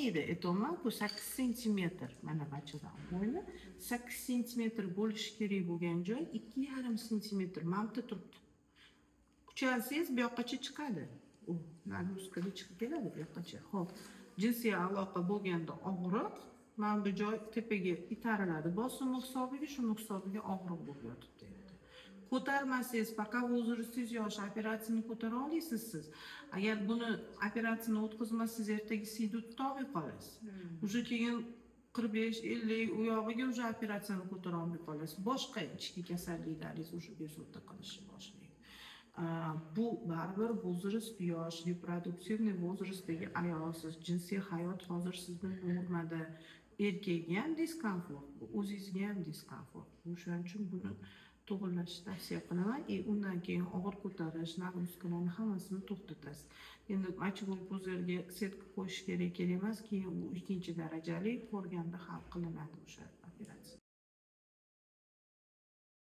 edi aytayapman, bu 8 sentimetr. Mana bachadan bo'yni 8 sentimetr bo'lishi kerak bo'lgan joy 2,5 sentimetr mamta turibdi. Kuchalsangiz bu yoqqacha chiqadi. U nagruskada chiqib keladi bu yoqqacha. Xo'p, jinsiy aloqa bo'lganda og'riq mana bu joy tepaga itariladi. Bosim hisobiga, shuni hisobiga og'riq bo'lib yotibdi endi. Ko'tarmasangiz, faqat o'ziringiz yosh operatsiyani ko'tara olasiz siz. Agar buni operatsiyani o'tkazmasangiz, ertaga sidut tog'ib qolasiz. O'sha keyin 45-50 u yog'iga o'sha operatsiyani ko'tara olmay qolasiz. Boshqa ichki kasalliklaringiz o'sha bezovta qilishni boshlaydi. Bu baribir возраст yosh, reproduktivniy возрастdagi ayolsiz, jinsiy hayot hozir sizni normada, erkakga ham diskomfort, o'zingizga ham diskomfort. O'shaning uchun buni to'g'irlashni tavsiya qilaman. Undan keyin og'ir ko'tarish, nagruskalarni hammasini to'xtatasiz. Endi machbul puzerga setka qo'yish kerak emas, keyin u ikkinchi darajali ko'rganda hal qilinadi o'sha operatsiya.